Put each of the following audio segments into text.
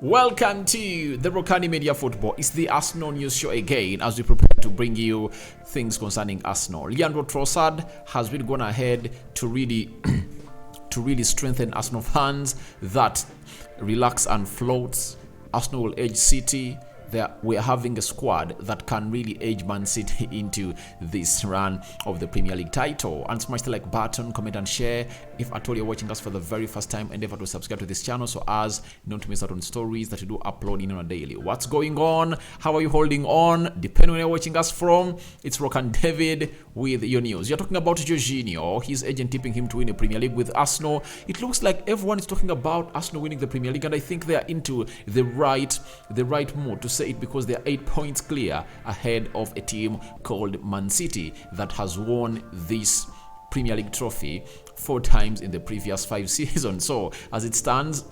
Welcome to the Rokani Media Football. It's the Arsenal news show again as we prepare to bring you things concerning Arsenal. Trossard has really gone ahead to really strengthen Arsenal fans that relax and floats. Arsenal will edge City. We are having a squad that can really edge Man City into this run of the Premier League title. And smash the like button, comment and share. If at all you're watching us for the very first time, endeavor to subscribe to this channel so as not to miss out on stories that we do upload in on a daily. What's going on? How are you holding on? Depending on where you're watching us from, it's Rokani David with your news. You're talking about Jorginho, his agent tipping him to win a Premier League with Arsenal. It looks like everyone is talking about Arsenal winning the Premier League, and I think they are into the right mood to say it because they are 8 points clear ahead of a team called Man City that has won this Premier League trophy 4 times in the previous 5 seasons. So as it stands,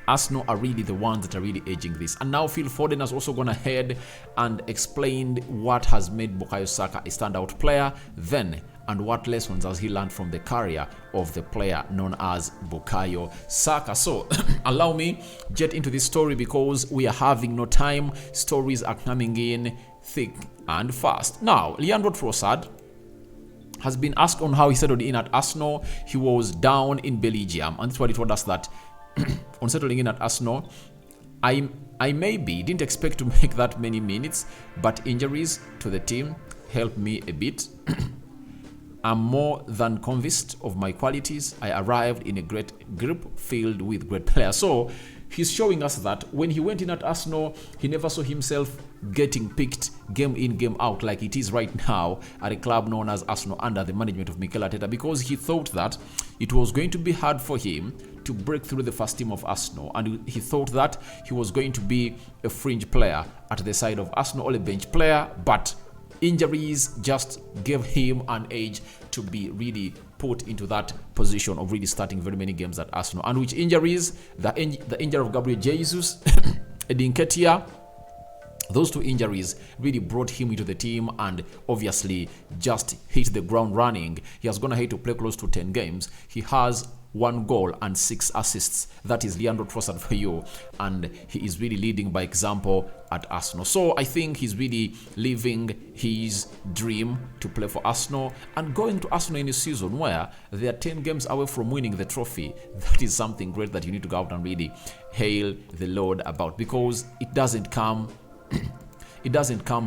Arsenal are really the ones that are really edging this. And now Phil Foden has also gone ahead and explained what has made Bukayo Saka a standout player then, and what lessons has he learned from the career of the player known as Bukayo Saka. So allow me get into this story because we are having no time. Stories are coming in thick and fast. Now, Trossard has been asked on how he settled in at Arsenal. He was down in Belgium, and that's why he told us that on settling in at Arsenal, I maybe didn't expect to make that many minutes, but injuries to the team helped me a bit. I'm more than convinced of my qualities. I arrived in a great group filled with great players. So he's showing us that when he went in at Arsenal, he never saw himself getting picked game in, game out like it is right now at a club known as Arsenal under the management of Mikel Arteta, because he thought that it was going to be hard for him to break through the first team of Arsenal, and he thought that he was going to be a fringe player at the side of Arsenal or a bench player, but injuries just gave him an edge to be really put into that position of really starting very many games at Arsenal. And which injuries? The injury of Gabriel Jesus, Edin Ketia, those 2 injuries really brought him into the team and obviously just hit the ground running. He has gone ahead to play close to 10 games. He has 1 goal and 6 assists. That is Trossard for you, and he is really leading by example at Arsenal. So I think he's really living his dream to play for Arsenal and going to Arsenal in a season where they are 10 games away from winning the trophy. That is something great that you need to go out and really hail the Lord about, because it doesn't come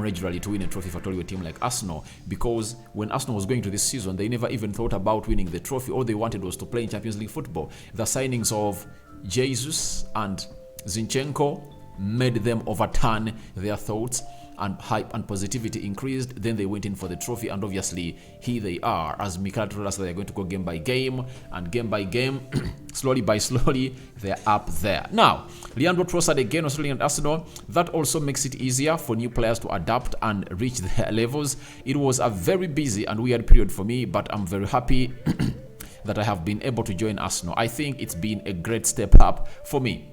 regularly to win a trophy for a team like Arsenal, because when Arsenal was going to this season, they never even thought about winning the trophy. All they wanted was to play in Champions League football. The signings of Jesus and Zinchenko made them overturn their thoughts, and hype and positivity increased. Then they went in for the trophy, and obviously here they are, as Mikel told us, they are going to go game by game, and game by game, slowly by slowly, they're up there. Now, Trossard again was at Arsenal. That also makes it easier for new players to adapt and reach their levels. It was a very busy and weird period for me, but I'm very happy that I have been able to join Arsenal. I think it's been a great step up for me.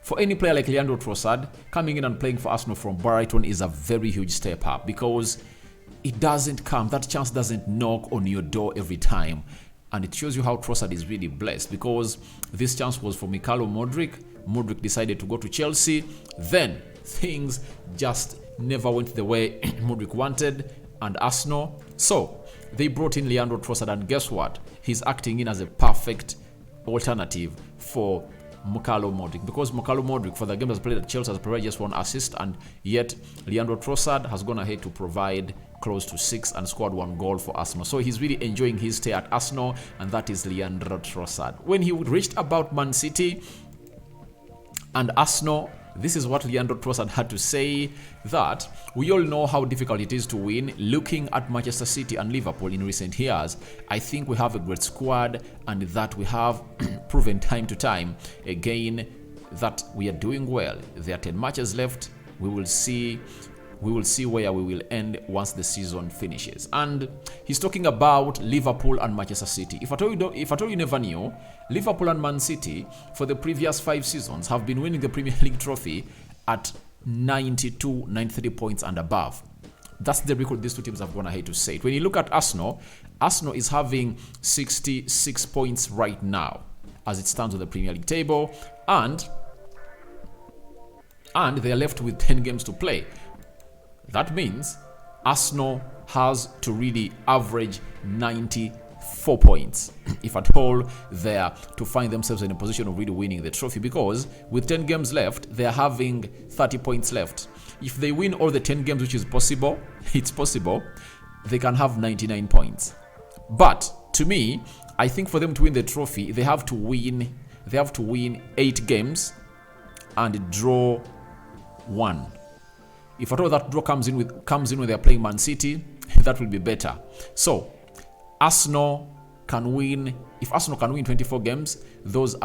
For any player like Trossard, coming in and playing for Arsenal from Brighton is a very huge step up, because it doesn't come, that chance doesn't knock on your door every time. And it shows you how Trossard is really blessed, because this chance was for Mikhailo Modric. Modric decided to go to Chelsea. Then things just never went the way Modric wanted and Arsenal. So they brought in Trossard, and guess what? He's acting in as a perfect alternative for Mikhailo Modric, because Mikhailo Modric, for the game that's played at Chelsea, has provided just 1 assist, and yet Trossard has gone ahead to provide close to 6 and scored 1 goal for Arsenal. So he's really enjoying his stay at Arsenal, and that is Trossard. When he reached about Man City and Arsenal, this is what Trossard had to say, that we all know how difficult it is to win. Looking at Manchester City and Liverpool in recent years, I think we have a great squad, and that we have proven time to time again that we are doing well. There are 10 matches left. We will see where we will end once the season finishes. And he's talking about Liverpool and Manchester City. If I told you never knew, Liverpool and Man City for the previous 5 seasons have been winning the Premier League trophy at 92, 93 points and above. That's the record these 2 teams have gone ahead to set. When you look at Arsenal, Arsenal is having 66 points right now. as it stands on the Premier League table, and they are left with 10 games to play. That means Arsenal has to really average 94 points, if at all, there to find themselves in a position of really winning the trophy, because with 10 games left, they are having 30 points left. If they win all the 10 games, which is possible, it's possible, they can have 99 points. But to me, I think for them to win the trophy, they have to win 8 games and draw 1. If at all that draw comes in when they are playing Man City, that will be better. So Arsenal can win. If Arsenal can win 24 games, if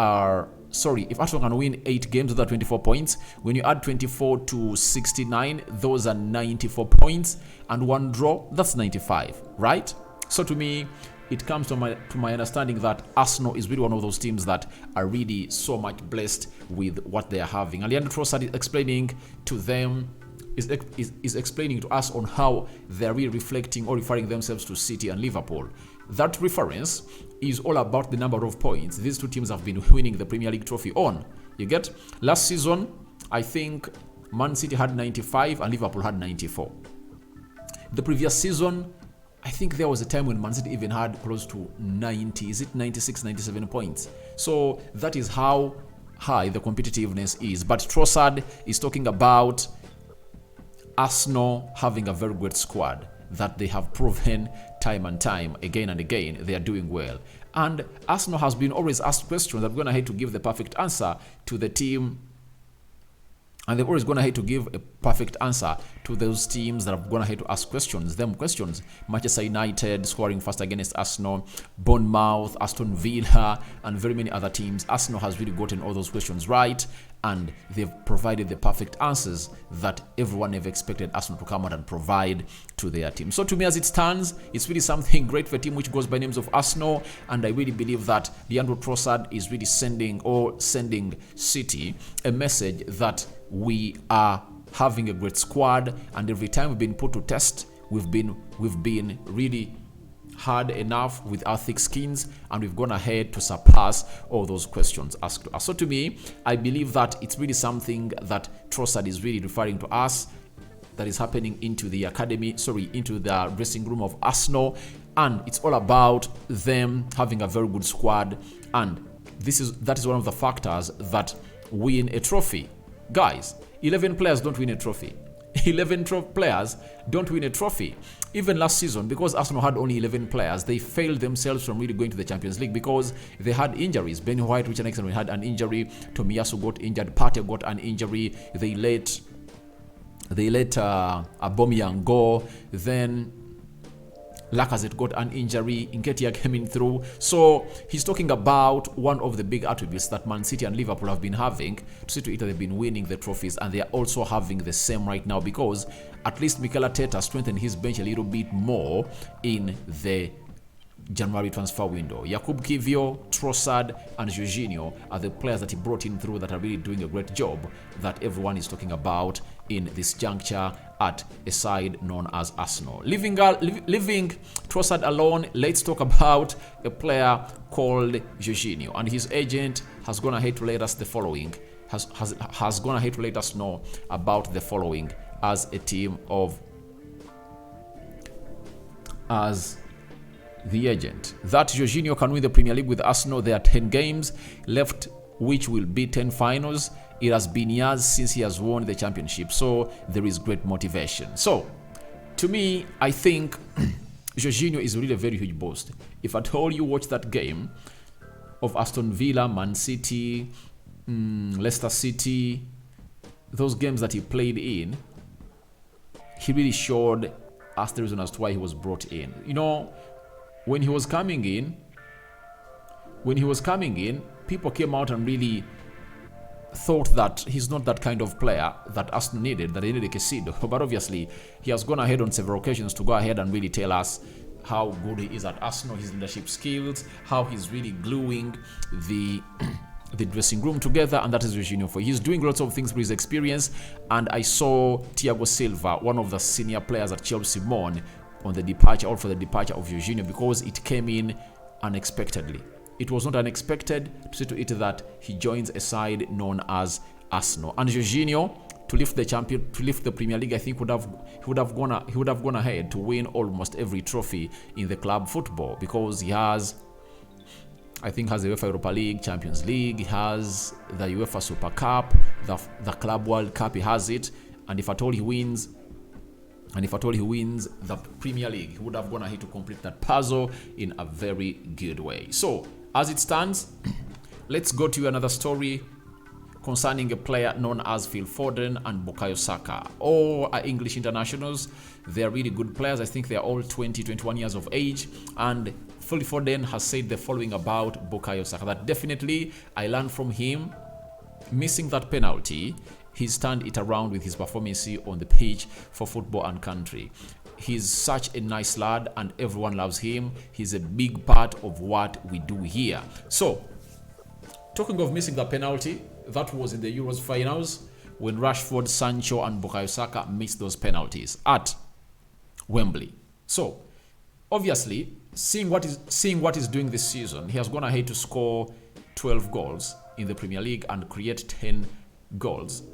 Arsenal can win 8 games, those are 24 points. When you add 24 to 69, those are 94 points, and 1 draw, that's 95, right? So to me, it comes to my understanding that Arsenal is really one of those teams that are really so much blessed with what they are having. And Leandro Trossard is explaining to them, is explaining to us on how they're really reflecting or referring themselves to City and Liverpool. That reference is all about the number of points these two teams have been winning the Premier League trophy on. You get? Last season, I think Man City had 95 and Liverpool had 94. The previous season, I think there was a time when Man City even had close to 90, is it 96, 97 points? So that is how high the competitiveness is. But Trossard is talking about Arsenal having a very good squad that they have proven time and time, again and again, they are doing well. And Arsenal has been always asked questions. I'm going ahead to give the perfect answer to the team. And they've always gone ahead to give a perfect answer to those teams that have gone ahead to ask questions. Manchester United scoring first against Arsenal, Bournemouth, Aston Villa, and very many other teams. Arsenal has really gotten all those questions right, and they've provided the perfect answers that everyone ever expected Arsenal to come out and provide to their team. So to me, as it stands, it's really something great for a team which goes by names of Arsenal, and I really believe that Leandro Trossard is really sending City a message that we are having a great squad, and every time we've been put to test, we've been really hard enough with our thick skins, and we've gone ahead to surpass all those questions asked to us. So to me, I believe that it's really something that Trossard is really referring to us, that is happening into the into the dressing room of Arsenal, and it's all about them having a very good squad, and that is one of the factors that win a trophy. Guys, 11 players don't win a trophy. 11 players don't win a trophy. Even last season, because Arsenal had only 11 players, they failed themselves from really going to the Champions League because they had injuries. Ben White, Richard Nixon had an injury. Tomiyasu got injured. Partey got an injury. They let Aubameyang go. Then Lacazette got an injury. Nketiah came in through. So he's talking about one of the big attributes that Man City and Liverpool have been having. To see to it, they've been winning the trophies, and they are also having the same right now, because at least Mikel Arteta strengthened his bench a little bit more in the January transfer window. Jakub Kiwior, Trossard, and Jorginho are the players that he brought in through that are really doing a great job that everyone is talking about in this juncture at a side known as Arsenal. Leaving Trossard alone, let's talk about a player called Jorginho, and his agent has gone ahead to let us the following. Has gone ahead to let us know about the following as a team of the agent. That Jorginho can win the Premier League with Arsenal. There are 10 games left, which will be 10 finals. It has been years since he has won the championship, so there is great motivation. So, to me, I think Jorginho is really a very huge boost. If at all you watch that game of Aston Villa, Man City, Leicester City, those games that he played in, he really showed us the reason as to why he was brought in. You know, when he was coming in, people came out and really thought that he's not that kind of player that Arsenal needed, that they needed a Casido. But obviously, he has gone ahead on several occasions to go ahead and really tell us how good he is at Arsenal, his leadership skills, how he's really gluing the dressing room together, and that is Jorginho for. He's doing lots of things with his experience, and I saw Thiago Silva, one of the senior players at Chelsea, mourn on the departure, or for the departure of Jorginho, because it came in unexpectedly. it was not unexpected to see to it that he joins a side known as Arsenal. And Jorginho, to lift the Premier League, I think he would have gone ahead to win almost every trophy in the club football, because he has, I think, has the UEFA Europa League, Champions League, he has the UEFA Super Cup, the Club World Cup, he has it. And if at all he wins the Premier League, he would have gone ahead to complete that puzzle in a very good way. So, as it stands, let's go to another story concerning a player known as Phil Foden and Bukayo Saka. All are English internationals. They are really good players. I think they are all 20, 21 years of age. And Phil Foden has said the following about Bukayo Saka, that definitely I learned from him missing that penalty. He's turned it around with his performance on the pitch for football and country. He's such a nice lad and everyone loves him. He's a big part of what we do here. So, talking of missing the penalty, that was in the Euros finals when Rashford, Sancho and Bukayo Saka missed those penalties at Wembley. So, obviously, seeing what he's doing this season, he has gone ahead to score 12 goals in the Premier League and create 10 goals.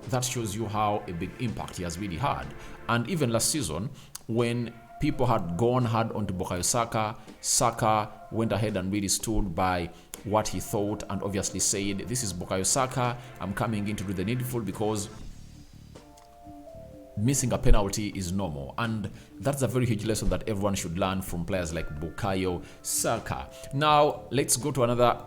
That shows you how a big impact he has really had. And even last season, when people had gone hard onto Bukayo Saka, Saka went ahead and really stood by what he thought and obviously said, this is Bukayo Saka, I'm coming in to do the needful, because missing a penalty is normal. And that's a very huge lesson that everyone should learn from players like Bukayo Saka. Now, let's go to another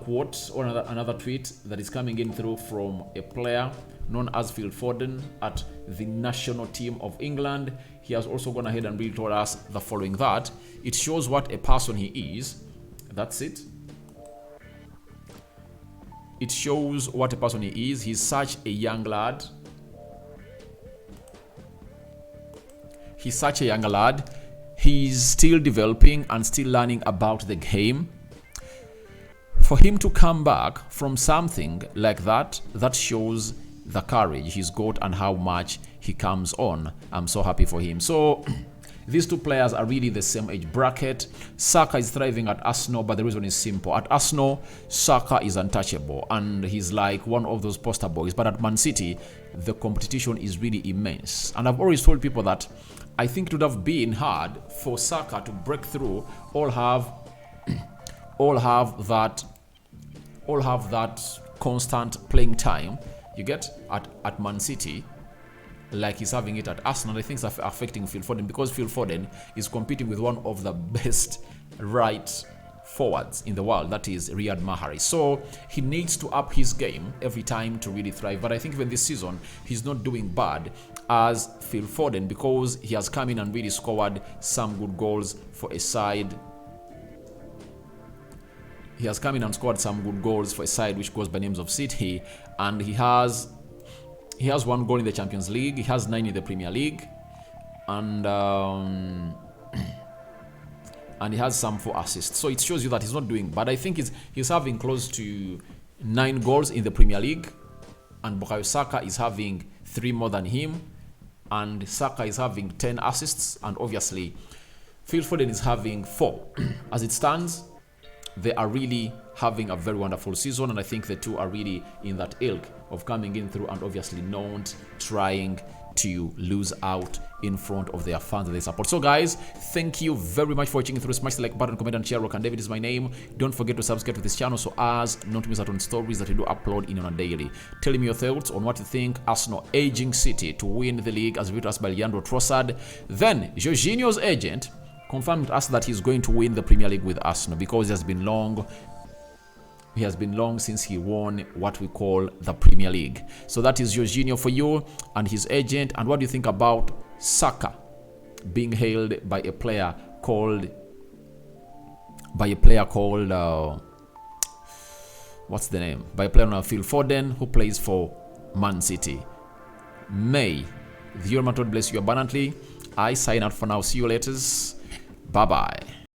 quote or another tweet that is coming in through from a player known as Phil Foden at the national team of England. He has also gone ahead and really told us the following, that it shows what a person he is. That's it. It shows what a person he is. He's such a young lad. He's still developing and still learning about the game. For him to come back from something like that, that shows the courage he's got and how much he comes on. I'm so happy for him. So these two players are really the same age bracket. Saka is thriving at Arsenal, but the reason is simple. At Arsenal, Saka is untouchable and he's like one of those poster boys. But at Man City, the competition is really immense. And I've always told people that I think it would have been hard for Saka to break through, all have that constant playing time you get at Man City, like he's having it at Arsenal. I think it's affecting Phil Foden, because Phil Foden is competing with one of the best right forwards in the world, that is Riyad Mahrez. So he needs to up his game every time to really thrive. But I think even this season, he's not doing bad as Phil Foden, because he has come in and really scored some good goals for a side. He has come in and scored some good goals for a side which goes by names of City, and he has 1 goal in the Champions League. He has 9 in the Premier League, and he has some 4 assists. So it shows you that he's not doing bad. I think he's having close to 9 goals in the Premier League, and Bukayo Saka is having 3 more than him, and Saka is having 10 assists, and obviously Phil Foden is having 4. As it stands, they are really having a very wonderful season, and I think the two are really in that ilk of coming in through and obviously not trying to lose out in front of their fans that they support. So guys, thank you very much for watching through. Smash the like button, comment and share. Rokani David is my name. Don't forget to subscribe to this channel so as not to miss out on stories that we do upload in on a daily. Tell me your thoughts on what you think Arsenal aging City to win the league as viewed us by Trossard. Then Jorginho's agent confirmed to us that he's going to win the Premier League with Arsenal, because it has been long. He has been long since he won what we call the Premier League. So that is Jorginho for you and his agent. And what do you think about Saka being hailed by a player called what's the name? By a player named Phil Foden, who plays for Man City. May the Almighty God bless you abundantly. I sign out for now. See you later. Bye bye.